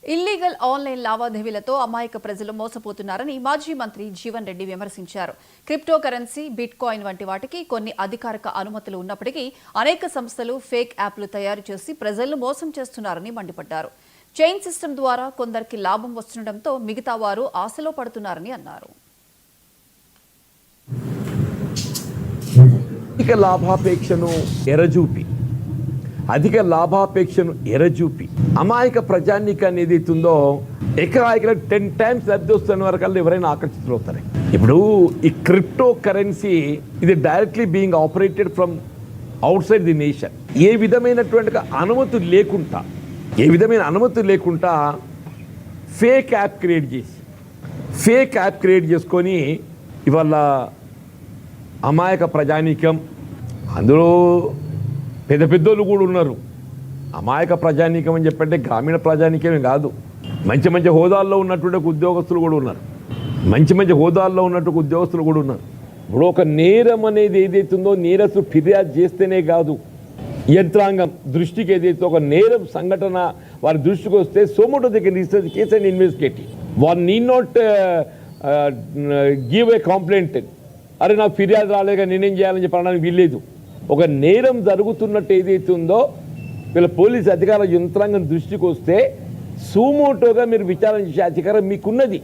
Illegal online లావాదేవీలతో అమాయక ప్రజలు మోసపోతున్నారని మాజీ మంత్రి జీవన్ రెడ్డి విమర్శించారు. క్రిప్టో కరెన్సీ, బిట్ కాయిన్ వంటి వాటికి కొన్ని అధికారిక అనుమతులు ఉన్నప్పటికీ అనేక సంస్థలు ఫేక్ యాప్లు తయారు చేసి ప్రజలను మోసం చేస్తున్నారని మండిపడ్డారు. చైన్ సిస్టమ్ ద్వారా కొందరికి లాభం వస్తుండటంతో మిగతా వారు ఆశలో పడుతున్నారని అన్నారు. అధిక లాభాపేక్షను ఎరజూపి అమాయక ప్రజానీకాన్ని ఏదైతుందో ఎకరాయికల 10 times లబ్ధి వస్తున్న వరకల్లా ఎవరైనా ఆకర్షితులవుతారు. ఇప్పుడు ఈ క్రిప్టో కరెన్సీ ఇది directly being operated from outside the nation. ఏ విధమైనటువంటి అనుమతి లేకుండా ఫేక్ యాప్ క్రియేట్ చేసుకొని ఇవాళ అమాయక ప్రజానీకం, అందులో పెద్ద పెద్దోళ్ళు కూడా ఉన్నారు. అమాయక ప్రజానీకం అని చెప్పంటే గ్రామీణ ప్రజానీకమే కాదు, మంచి హోదాల్లో ఉన్నటువంటి ఉద్యోగస్తులు కూడా ఉన్నారు. ఇప్పుడు ఒక నేరం అనేది ఏదైతుందో నేరస్తులు ఫిర్యాదు చేస్తేనే కాదు, యంత్రాంగం దృష్టికి ఏదైతే ఒక నేరం సంఘటన వారి దృష్టికి వస్తే సోమోటో దగ్గర రీసెర్చ్ కేసు అండ్ ఇన్వెస్టిగేట్. వారు need not give a complaint, అరే నాకు ఫిర్యాదు రాలేక నేనేం చేయాలని చెప్పడానికి వీల్లేదు. ఒక నేరం జరుగుతున్నట్టు ఏదైతే ఉందో వీళ్ళ పోలీసు అధికార యంత్రాంగం దృష్టికి వస్తే సూమోటోగా మీరు విచారణ చేసే అధికారం మీకున్నది,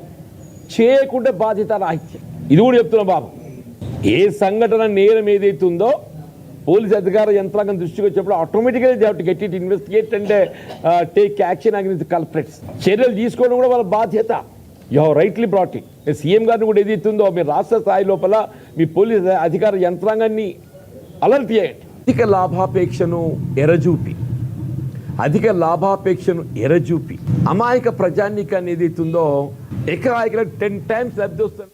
చేయకుండా బాధ్యత రాహిత్యం. ఇది కూడా చెప్తున్నా బాబు. ఏ సంఘటన నేరం ఏదైతే ఉందో పోలీసు అధికార యంత్రాంగం దృష్టికి వచ్చినప్పుడు ఆటోమేటిక్గా they have to get it investigate and take action against culprits. చర్యలు తీసుకోవడం కూడా వాళ్ళ బాధ్యత. You have rightly brought it. CM గారిని కూడా ఏదైతే ఉందో మీరు రాష్ట్ర స్థాయి లోపల మీ పోలీసు అధికార యంత్రాంగాన్ని అలర్ట్ చేయండి. అధిక లాభాపేక్షను ఎరజూపి అమాయక ప్రజానీకాన్ని ఏదైతుందో ఎకరాయికల 10 times లబ్ధి వస్తుంది.